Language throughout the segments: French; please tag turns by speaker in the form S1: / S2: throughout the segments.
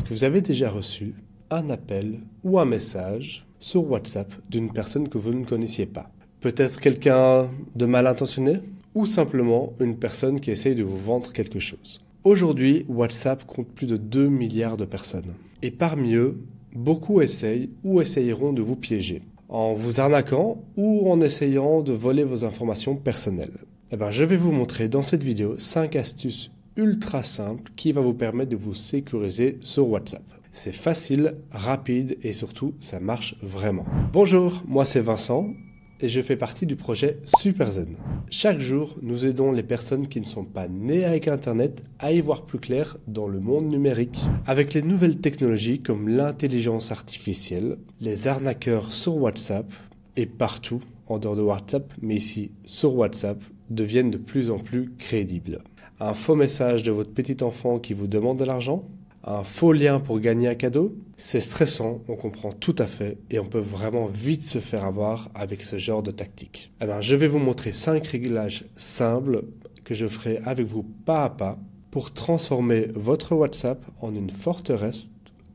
S1: que vous avez déjà reçu un appel ou un message sur WhatsApp d'une personne que vous ne connaissiez pas. Peut-être quelqu'un de mal intentionné ou simplement une personne qui essaye de vous vendre quelque chose. Aujourd'hui, WhatsApp compte plus de 2 milliards de personnes. Et parmi eux, beaucoup essayent ou essayeront de vous piéger en vous arnaquant ou en essayant de voler vos informations personnelles. Je vais vous montrer dans cette vidéo 5 astuces ultra simples qui vont vous permettre de vous sécuriser sur WhatsApp. C'est facile, rapide et surtout, ça marche vraiment. Bonjour, moi c'est Vincent et je fais partie du projet SuperZen. Chaque jour, nous aidons les personnes qui ne sont pas nées avec Internet à y voir plus clair dans le monde numérique. Avec les nouvelles technologies comme l'intelligence artificielle, les arnaqueurs sur WhatsApp et partout en dehors de WhatsApp, mais ici sur WhatsApp, deviennent de plus en plus crédibles. Un faux message de votre petit enfant qui vous demande de l'argent, un faux lien pour gagner un cadeau, c'est stressant, on comprend tout à fait et on peut vraiment vite se faire avoir avec ce genre de tactique. Je vais vous montrer 5 réglages simples que je ferai avec vous pas à pas pour transformer votre WhatsApp en une forteresse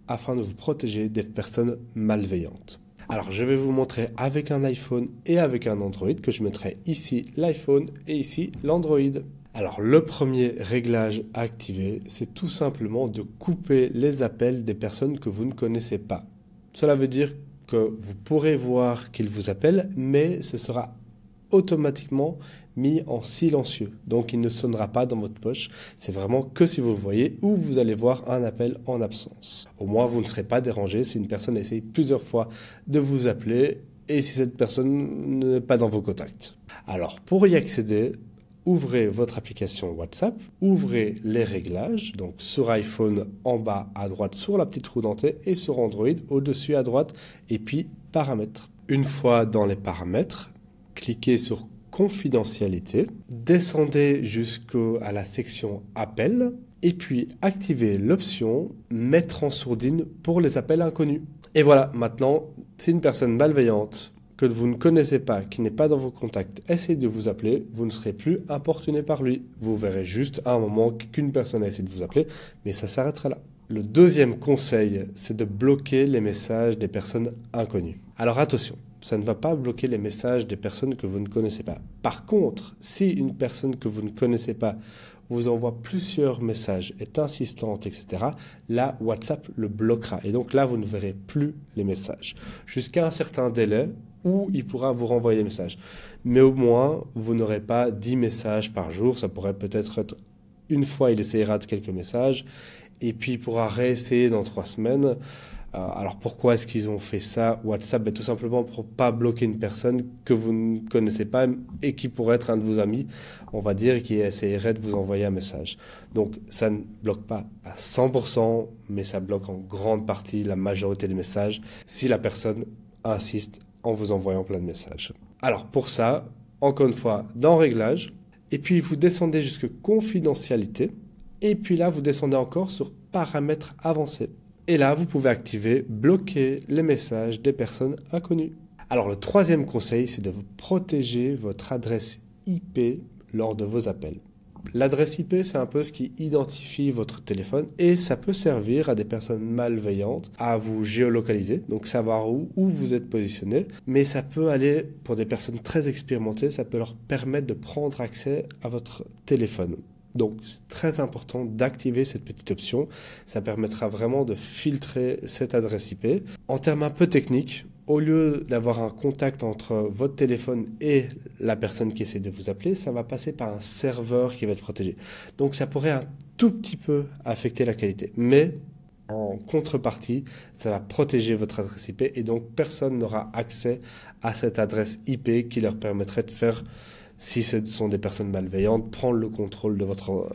S1: afin de vous protéger des personnes malveillantes. Alors je vais vous montrer avec un iPhone et avec un Android que je mettrai ici l'iPhone et ici l'Android. Alors le premier réglage à activer, c'est tout simplement de couper les appels des personnes que vous ne connaissez pas. Cela veut dire que vous pourrez voir qu'ils vous appellent, mais ce sera automatiquement mis en silencieux. Donc il ne sonnera pas dans votre poche. C'est vraiment que si vous le voyez ou vous allez voir un appel en absence. Au moins vous ne serez pas dérangé si une personne essaye plusieurs fois de vous appeler et si cette personne n'est pas dans vos contacts. Alors pour y accéder, ouvrez votre application WhatsApp, ouvrez les réglages, donc sur iPhone en bas à droite sur la petite roue dentée et sur Android au-dessus à droite et puis paramètres. Une fois dans les paramètres, cliquez sur confidentialité, descendez jusqu'à la section appel et puis activez l'option mettre en sourdine pour les appels inconnus. Et voilà, maintenant, si une personne malveillante que vous ne connaissez pas, qui n'est pas dans vos contacts, essayez de vous appeler, vous ne serez plus importuné par lui. Vous verrez juste à un moment qu'une personne a essayé de vous appeler, mais ça s'arrêtera là. Le deuxième conseil, c'est de bloquer les messages des personnes inconnues. Alors attention, ça ne va pas bloquer les messages des personnes que vous ne connaissez pas. Par contre, si une personne que vous ne connaissez pas vous envoie plusieurs messages, est insistante, etc., là, WhatsApp le bloquera. Et donc là, vous ne verrez plus les messages. Jusqu'à un certain délai, où il pourra vous renvoyer des messages. Mais au moins, vous n'aurez pas 10 messages par jour. Ça pourrait peut-être être une fois, il essayera de quelques messages, et puis il pourra réessayer dans 3 semaines. Alors pourquoi est-ce qu'ils ont fait ça? WhatsApp, tout simplement pour pas bloquer une personne que vous ne connaissez pas et qui pourrait être un de vos amis, on va dire, qui essayerait de vous envoyer un message. Donc ça ne bloque pas à 100%, mais ça bloque en grande partie la majorité des messages si la personne insiste en vous envoyant plein de messages. Alors pour ça, encore une fois, dans Réglages, et puis vous descendez jusque Confidentialité, et puis là vous descendez encore sur Paramètres avancés. Et là, vous pouvez activer, bloquer les messages des personnes inconnues. Alors le troisième conseil, c'est de vous protéger votre adresse IP lors de vos appels. L'adresse IP, c'est un peu ce qui identifie votre téléphone et ça peut servir à des personnes malveillantes à vous géolocaliser, donc savoir où vous êtes positionné. Mais ça peut aller, pour des personnes très expérimentées, ça peut leur permettre de prendre accès à votre téléphone. Donc c'est très important d'activer cette petite option, ça permettra vraiment de filtrer cette adresse IP. En termes un peu techniques, au lieu d'avoir un contact entre votre téléphone et la personne qui essaie de vous appeler, ça va passer par un serveur qui va être protégé. Donc ça pourrait un tout petit peu affecter la qualité, mais en contrepartie, ça va protéger votre adresse IP et donc personne n'aura accès à cette adresse IP qui leur permettrait de faire, si ce sont des personnes malveillantes, prendre le contrôle de votre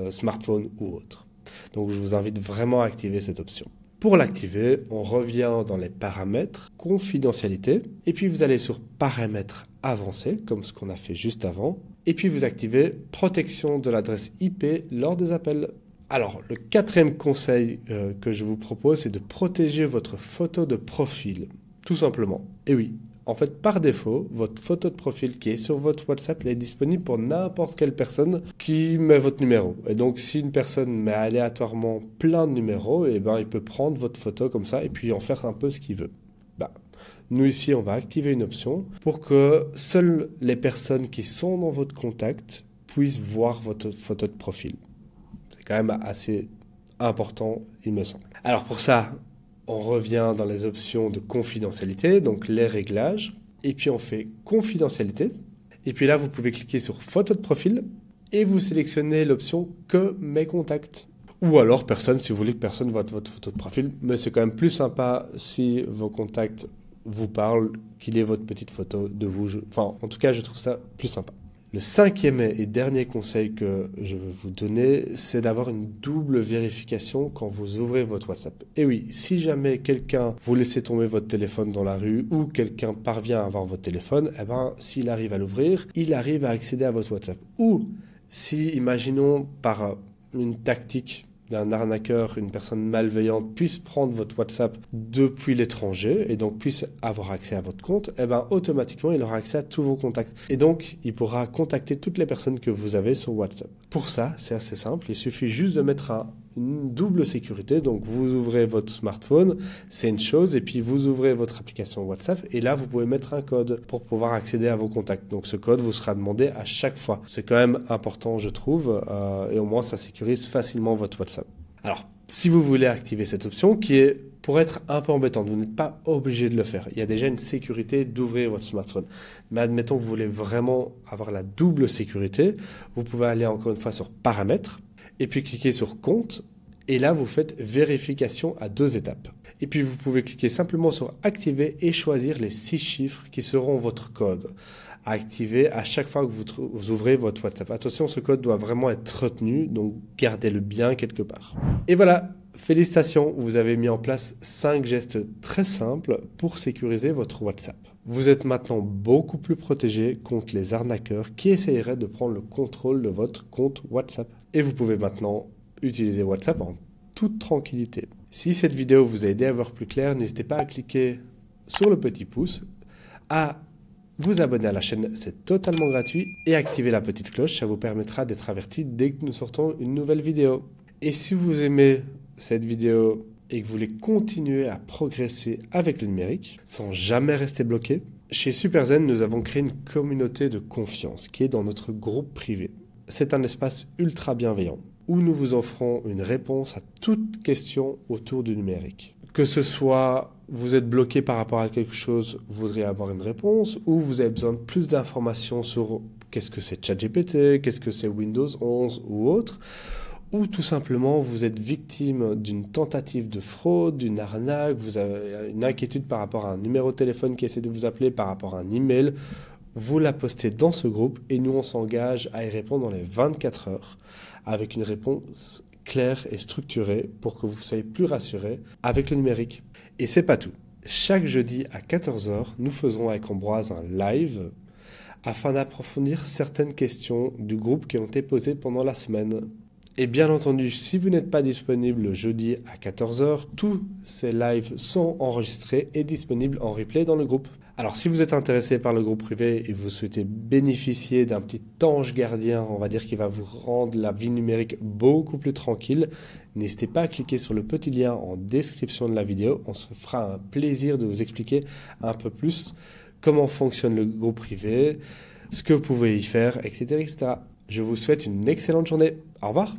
S1: smartphone ou autre. Donc je vous invite vraiment à activer cette option. Pour l'activer, on revient dans les paramètres, confidentialité, et puis vous allez sur paramètres avancés, comme ce qu'on a fait juste avant, et puis vous activez protection de l'adresse IP lors des appels. Alors, le quatrième conseil que je vous propose, c'est de protéger votre photo de profil, tout simplement. Et oui, En fait, par défaut, votre photo de profil qui est sur votre WhatsApp, elle est disponible pour n'importe quelle personne qui met votre numéro. Et donc, si une personne met aléatoirement plein de numéros, eh ben, il peut prendre votre photo comme ça et puis en faire un peu ce qu'il veut. Nous ici, on va activer une option pour que seules les personnes qui sont dans votre contact puissent voir votre photo de profil. C'est quand même assez important, il me semble. Alors pour ça, on revient dans les options de confidentialité, donc les réglages, et puis on fait confidentialité. Et puis là, vous pouvez cliquer sur photo de profil et vous sélectionnez l'option que mes contacts. Ou alors personne, si vous voulez que personne voit votre photo de profil, mais c'est quand même plus sympa si vos contacts vous parlent qu'il ait votre petite photo de vous. Enfin, en tout cas, je trouve ça plus sympa. Le cinquième et dernier conseil que je veux vous donner, c'est d'avoir une double vérification quand vous ouvrez votre WhatsApp. Et oui, si jamais quelqu'un vous laisse tomber votre téléphone dans la rue ou quelqu'un parvient à avoir votre téléphone, eh ben, s'il arrive à l'ouvrir, il arrive à accéder à votre WhatsApp. Ou si, imaginons, par une tactique d'un arnaqueur, une personne malveillante puisse prendre votre WhatsApp depuis l'étranger et donc puisse avoir accès à votre compte, eh ben, automatiquement, il aura accès à tous vos contacts. Et donc, il pourra contacter toutes les personnes que vous avez sur WhatsApp. Pour ça, c'est assez simple. Il suffit juste de mettre une double sécurité. Donc, vous ouvrez votre smartphone, c'est une chose, et puis vous ouvrez votre application WhatsApp et là, vous pouvez mettre un code pour pouvoir accéder à vos contacts. Donc, ce code vous sera demandé à chaque fois. C'est quand même important, je trouve, et au moins, ça sécurise facilement votre WhatsApp. Alors, si vous voulez activer cette option qui est pour être un peu embêtante, vous n'êtes pas obligé de le faire. Il y a déjà une sécurité d'ouvrir votre smartphone. Mais admettons que vous voulez vraiment avoir la double sécurité, vous pouvez aller encore une fois sur paramètres et puis cliquer sur compte. Et là, vous faites vérification à 2 étapes. Et puis, vous pouvez cliquer simplement sur activer et choisir les 6 chiffres qui seront votre code à activer à chaque fois que vous ouvrez votre WhatsApp. Attention, ce code doit vraiment être retenu, donc gardez-le bien quelque part. Et voilà, félicitations, vous avez mis en place 5 gestes très simples pour sécuriser votre WhatsApp. Vous êtes maintenant beaucoup plus protégé contre les arnaqueurs qui essaieraient de prendre le contrôle de votre compte WhatsApp. Et vous pouvez maintenant utiliser WhatsApp en toute tranquillité. Si cette vidéo vous a aidé à voir plus clair, n'hésitez pas à cliquer sur le petit pouce, à vous abonner à la chaîne, c'est totalement gratuit, et activer la petite cloche, ça vous permettra d'être averti dès que nous sortons une nouvelle vidéo. Et si vous aimez cette vidéo et que vous voulez continuer à progresser avec le numérique, sans jamais rester bloqué, chez SuperZen, nous avons créé une communauté de confiance qui est dans notre groupe privé. C'est un espace ultra bienveillant où nous vous offrons une réponse à toute question autour du numérique. Que ce soit vous êtes bloqué par rapport à quelque chose, vous voudriez avoir une réponse, ou vous avez besoin de plus d'informations sur qu'est-ce que c'est ChatGPT, qu'est-ce que c'est Windows 11 ou autre, ou tout simplement vous êtes victime d'une tentative de fraude, d'une arnaque, vous avez une inquiétude par rapport à un numéro de téléphone qui essaie de vous appeler, par rapport à un email, vous la postez dans ce groupe et nous on s'engage à y répondre dans les 24 heures avec une réponse claire et structurée pour que vous soyez plus rassurés avec le numérique. Et c'est pas tout. Chaque jeudi à 14 h, nous faisons avec Ambroise un live afin d'approfondir certaines questions du groupe qui ont été posées pendant la semaine. Et bien entendu, si vous n'êtes pas disponible le jeudi à 14 h, tous ces lives sont enregistrés et disponibles en replay dans le groupe. Alors si vous êtes intéressé par le groupe privé et vous souhaitez bénéficier d'un petit ange gardien, on va dire qui va vous rendre la vie numérique beaucoup plus tranquille, n'hésitez pas à cliquer sur le petit lien en description de la vidéo. On se fera un plaisir de vous expliquer un peu plus comment fonctionne le groupe privé, ce que vous pouvez y faire, etc., etc. Je vous souhaite une excellente journée. Au revoir.